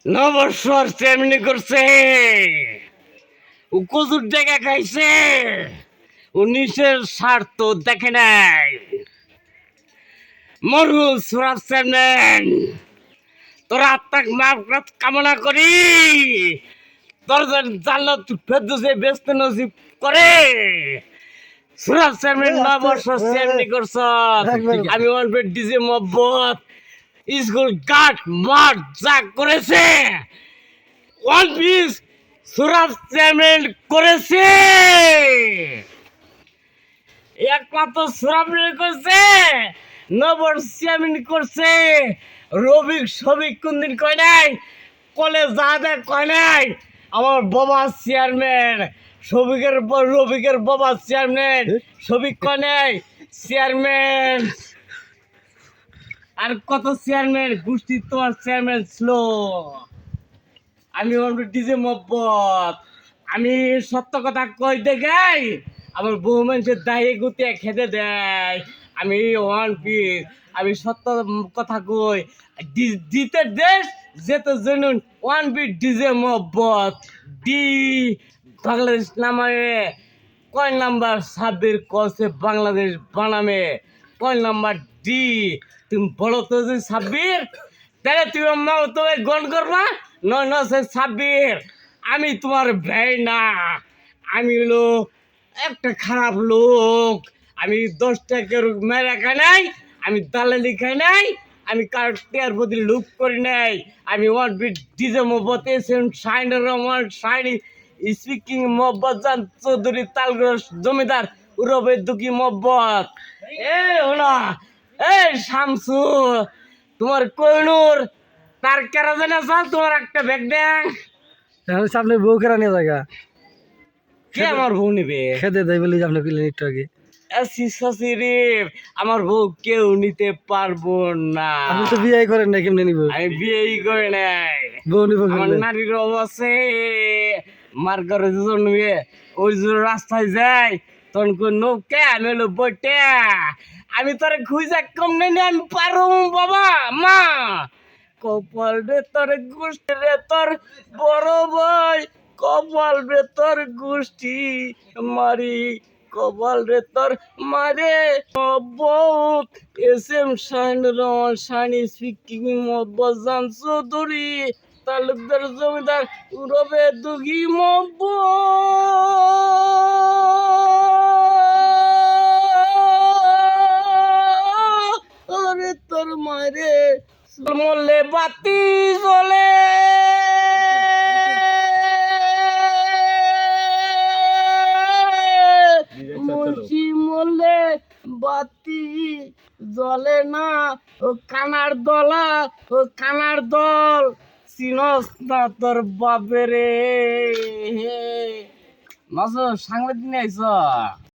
নববর্ষর তেমনি করছে, ও কচুর ডেকে খাইছে, ও নিচের স্বার্থ দেখে নাই। মরু সুরাজ চেয়ারম্যান, তোর আত্মাক মাফ কামনা করি, তোর জান্নাত ফেরদৌসে ব্যস্ত নসিব করে। সুরাজ চেয়ারম্যান নববর্ষ তেমনি করছ, আমি বলবে ডিজে মহব্বত স্কুল কাট মাঠ যা করেছে ওয়ান পিস সুরাজ চেয়ারম্যান করেছে, একমাত্র সুরাজ করছে, নববর্ষ চেয়ারম্যান করছে। রবিক সবিক কোনদিন কয় নাই, কলেজ যা দেয় কয় নাই আমার বাবা চেয়ারম্যান। রবিকের বাবা চেয়ারম্যান, সবিক কয় নাই চেয়ারম্যান। আর কত চেয়ারম্যান গোষ্ঠী তোমার চেয়ারম্যান ছিল। আমি ডিজে মহব্বত, আমি সত্য কথা কই দেখাই, আমার বউ মানুষের দায়ে গুতিয়ে খেতে দেয়। আমি ওয়ান পিস, আমি সত্য কথা কই। জিতের দেশ যেতে জনুন ওয়ান পিস ডিজে মহব্বত ডি বাংলাদেশ নামে কয় নাম্বার সাব্বির কসে বাংলাদেশ বানামে কয় নাম্বার ডি। তুমি বলো তো যে সাব্বির, তাহলে তুমি মা তোমায় গণ করবা নয় ন সে সাব্বির। আমি তোমার ভাই না, আমি হলো একটা খারাপ লোক। আমি 10 টাকার মেরা খাই নাই, আমি দালালি খাই নাই, আমি কার টিয়ার প্রতি লুক করি নাই। আমি one beat DJ Mohabbat SM শাইনের রহমান শাইনি স্পিকিং মোহব্বত জান চৌধুরী তালগ্রস জমিদার উরবে দুঃখী মোহব্বত। এ ওনা এই শামসু, তোমার কইনুর তার কেরা জানা চাল, তোমার একটা ব্যাগ দেন। সামনে বউ কেরা নিয়ে জায়গা কে আমার বউ নিবে? খেতে দেয় বলি আপনি কিনলেন একটু আগে। আমার বউ কেউ নিতে পারবো না। আপনি তো বিয়ে করেন না, কেমনে নিব? আমি বিয়েই করে নাই। বউ নিব আমার নারীর অবস্থা মার ঘরে দুজন নিয়ে ওই যে রাস্তায় যায় তখন কই নৌকে আমি হলো বইটা, আমি তোরে খুঁজে কম নেই, আমি পারো বাবা মা। কপাল রে তোর গোষ্ঠী রে তোর বড় ভাই, কপাল রে তোর গোষ্ঠী মারি, কপাল রে তোর মারে বহুত। এসএম শাইন রহমান শাইনি স্পিকিং মোহব্বত জান চৌধুরী তালুকদার জমিদার উরবে দুঃখী মোহব্বত। ওরে তোর মারে মরলে বাতি জ্বলে, মুন্সি মরলে বাতি জ্বলে না। ও কানার দলা, ও কানার দল চিনস না তোর বাপেরে। মাছ সাংবাদিক নিয়ে আইস।